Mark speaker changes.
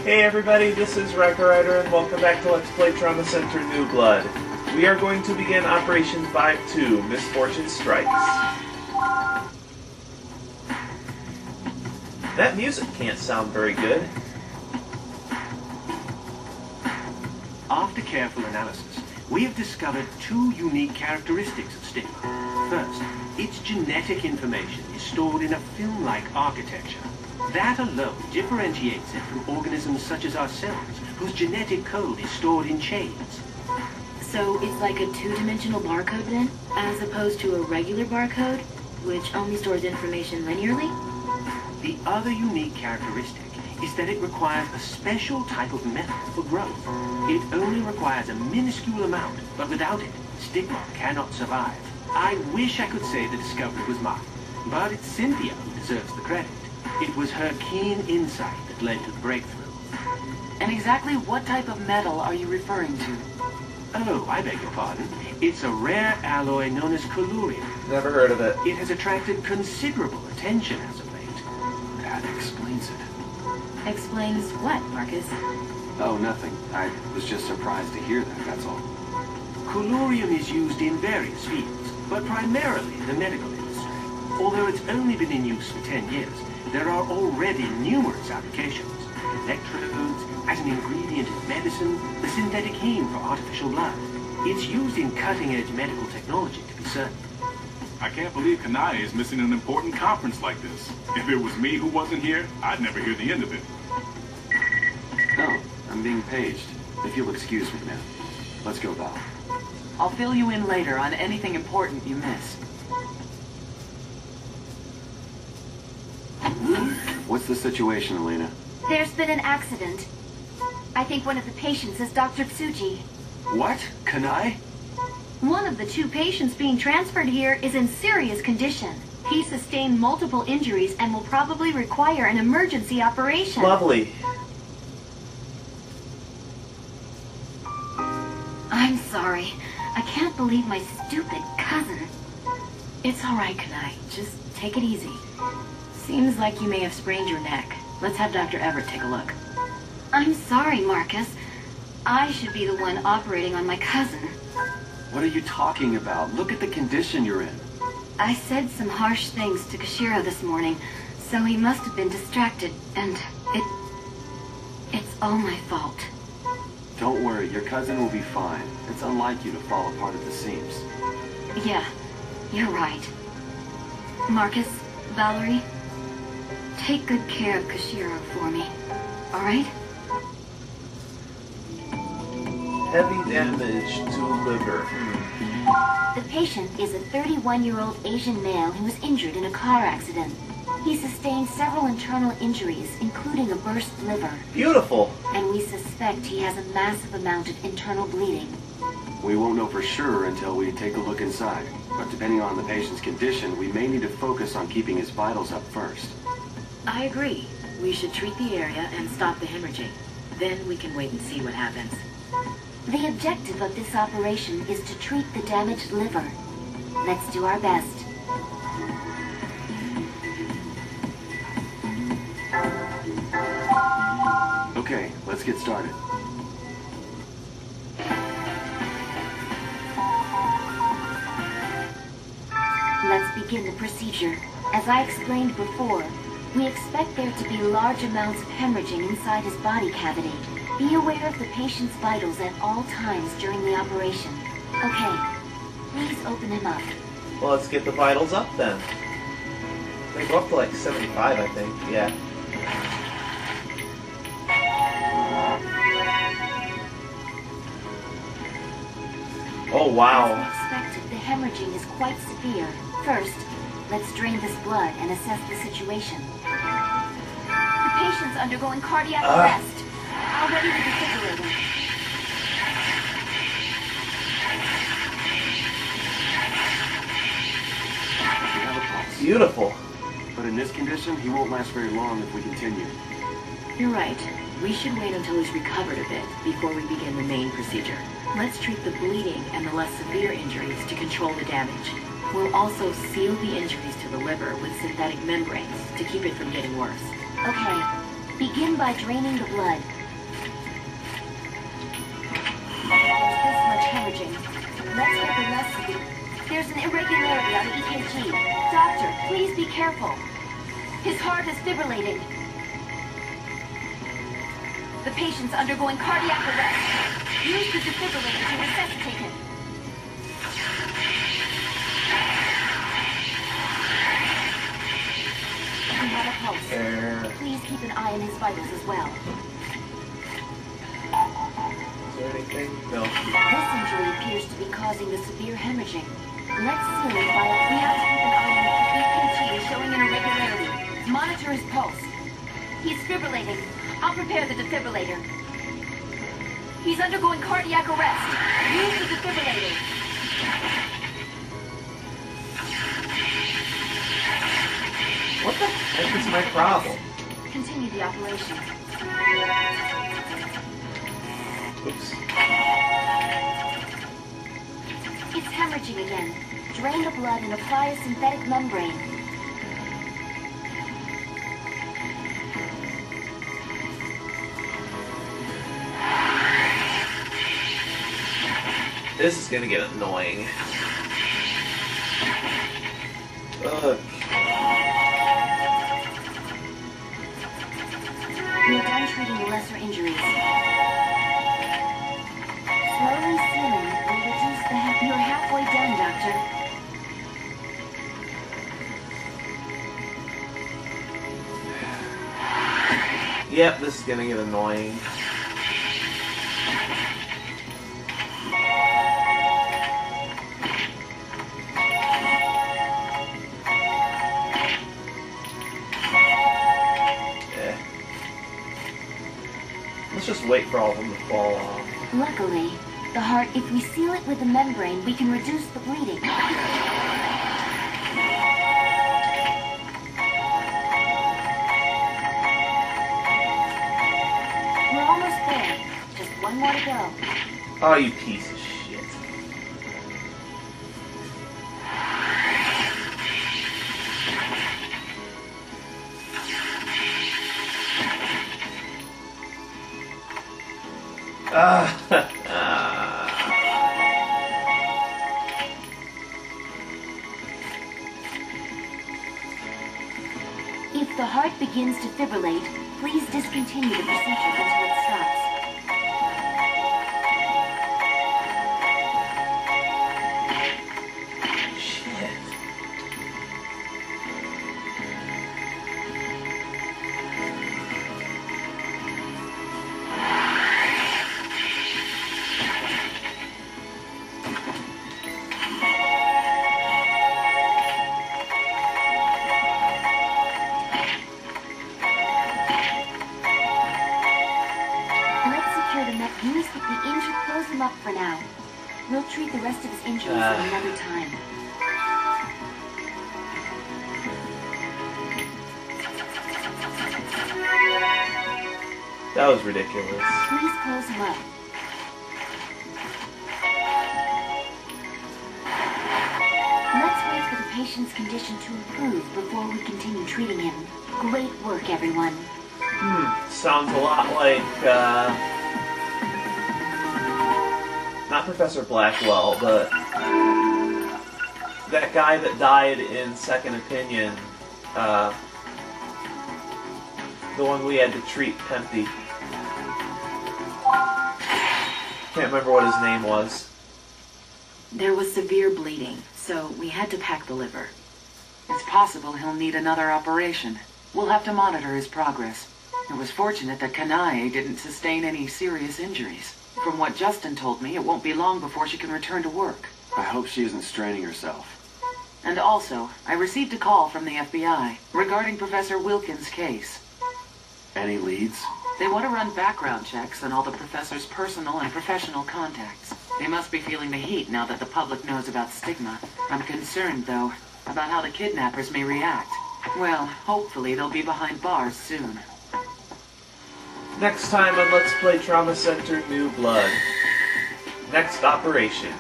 Speaker 1: Hey everybody, this is Riker Rider, and welcome back to Let's Play Trauma Center New Blood. We are going to begin Operation 5-2, Misfortune Strikes. That music can't sound very good.
Speaker 2: After careful analysis, we have discovered two unique characteristics of stigma. First, its genetic information is stored in a film-like architecture. That alone differentiates it from organisms such as ourselves, whose genetic code is stored in chains.
Speaker 3: So it's like a two-dimensional barcode then, as opposed to a regular barcode, which only stores information linearly?
Speaker 2: The other unique characteristic is that it requires a special type of method for growth. It only requires a minuscule amount, but without it, stigma cannot survive. I wish I could say the discovery was mine, but it's Cynthia who deserves the credit. It was her keen insight that led to the breakthrough.
Speaker 4: And exactly what type of metal are you referring to?
Speaker 2: Oh, I beg your pardon. It's a rare alloy known as collurium.
Speaker 1: Never heard of it.
Speaker 2: It has attracted considerable attention as of late.
Speaker 4: That explains it.
Speaker 3: Explains what, Marcus?
Speaker 4: Oh, nothing. I was just surprised to hear that, that's all.
Speaker 2: Collurium is used in various fields, but primarily in the medical industry. Although it's only been in use for 10 years, there are already numerous applications. Electrodes, as an ingredient in medicine, the synthetic heme for artificial blood. It's used in cutting-edge medical technology, to be certain.
Speaker 5: I can't believe Kanai is missing an important conference like this. If it was me who wasn't here, I'd never hear the end of it.
Speaker 4: No, I'm being paged. If you'll excuse me now. Let's go, Val.
Speaker 6: I'll fill you in later on anything important you miss.
Speaker 4: What's the situation, Elena?
Speaker 7: There's been an accident. I think one of the patients is Dr. Tsuji.
Speaker 4: What? Kanai?
Speaker 7: One of the two patients being transferred here is in serious condition. He sustained multiple injuries and will probably require an emergency operation.
Speaker 1: Lovely.
Speaker 7: I'm sorry. I can't believe my stupid cousin.
Speaker 3: It's all right, Kanai. Just take it easy. Seems like you may have sprained your neck. Let's have Dr. Everett take a look.
Speaker 7: I'm sorry, Marcus. I should be the one operating on my cousin.
Speaker 4: What are you talking about? Look at the condition you're in.
Speaker 7: I said some harsh things to Kashiro this morning, so he must have been distracted, and it's all my fault.
Speaker 4: Don't worry, your cousin will be fine. It's unlike you to fall apart at the seams.
Speaker 7: Yeah, you're right. Marcus, Valerie, take good care of Kashiro for me, all right?
Speaker 1: Heavy damage to liver.
Speaker 7: The patient is a 31-year-old Asian male who was injured in a car accident. He sustained several internal injuries, including a burst liver.
Speaker 1: Beautiful.
Speaker 7: And we suspect he has a massive amount of internal bleeding.
Speaker 4: We won't know for sure until we take a look inside. But depending on the patient's condition, we may need to focus on keeping his vitals up first.
Speaker 3: I agree. We should treat the area and stop the hemorrhaging. Then we can wait and see what happens.
Speaker 7: The objective of this operation is to treat the damaged liver. Let's do our best.
Speaker 4: Okay, let's get started.
Speaker 7: Let's begin the procedure. As I explained before, we expect there to be large amounts of hemorrhaging inside his body cavity. Be aware of the patient's vitals at all times during the operation. Okay, please open him up.
Speaker 1: Well, let's get the vitals up then. They go up to like 75, I think. Yeah. Oh, wow.
Speaker 7: As expected, the hemorrhaging is quite severe. First, let's drain this blood and assess the situation. The patient's undergoing cardiac arrest. I'll ready the defibrillator.
Speaker 4: We have a pulse.
Speaker 1: Beautiful.
Speaker 4: But in this condition, he won't last very long if we continue.
Speaker 3: You're right. We should wait until he's recovered a bit before we begin the main procedure. Let's treat the bleeding and the less severe injuries to control the damage. We'll also seal the injuries to the liver with synthetic membranes to keep it from getting worse.
Speaker 7: Okay, begin by draining the blood. hemorrhaging. Let's get the less severe. There's an irregularity on the EKG. Doctor, please be careful. His heart is fibrillating. The patient's undergoing cardiac arrest. Use the defibrillator to resuscitate him. He had a pulse. Please keep an eye on his vitals as well.
Speaker 1: Is there anything? No.
Speaker 7: This injury appears to be causing the severe hemorrhaging. Let's seal it by we have to keep an eye on it. The EKG is showing an irregularity. Monitor his pulse. He's fibrillating. I'll prepare the defibrillator. He's undergoing cardiac arrest. Use the defibrillator.
Speaker 1: What the heck is my problem?
Speaker 7: Continue the operation.
Speaker 1: Oops.
Speaker 7: It's hemorrhaging again. Drain the blood and apply a synthetic membrane.
Speaker 1: This is gonna get annoying. Ugh.
Speaker 7: We're done treating the lesser injuries. Slowly sealing will reduce the You're halfway done, Doctor.
Speaker 1: Yep, this is gonna get annoying. Let's just wait for all of them to fall off.
Speaker 7: Luckily, the heart, if we seal it with a membrane, we can reduce the bleeding. We're almost there. Just one more to go.
Speaker 1: Oh, you piece of shit.
Speaker 7: If the heart begins to fibrillate, please discontinue the procedure until it stops.
Speaker 1: Shit.
Speaker 7: Close him up for now. We'll treat the rest of his injuries at another time.
Speaker 1: That was ridiculous.
Speaker 7: Please close him up. Let's wait for the patient's condition to improve before we continue treating him. Great work, everyone.
Speaker 1: Sounds a lot like, not Professor Blackwell, but that guy that died in Second Opinion, the one we had to treat, Pempy. Can't remember what his name was.
Speaker 6: There was severe bleeding, so we had to pack the liver. It's possible he'll need another operation. We'll have to monitor his progress. It was fortunate that Kanae didn't sustain any serious injuries. From what Justin told me, it won't be long before she can return to work.
Speaker 4: I hope she isn't straining herself.
Speaker 6: And also, I received a call from the FBI regarding Professor Wilkins' case.
Speaker 4: Any leads?
Speaker 6: They want to run background checks on all the professor's personal and professional contacts. They must be feeling the heat now that the public knows about stigma. I'm concerned, though, about how the kidnappers may react. Well, hopefully they'll be behind bars soon.
Speaker 1: Next time on Let's Play Trauma Center New Blood. Next operation.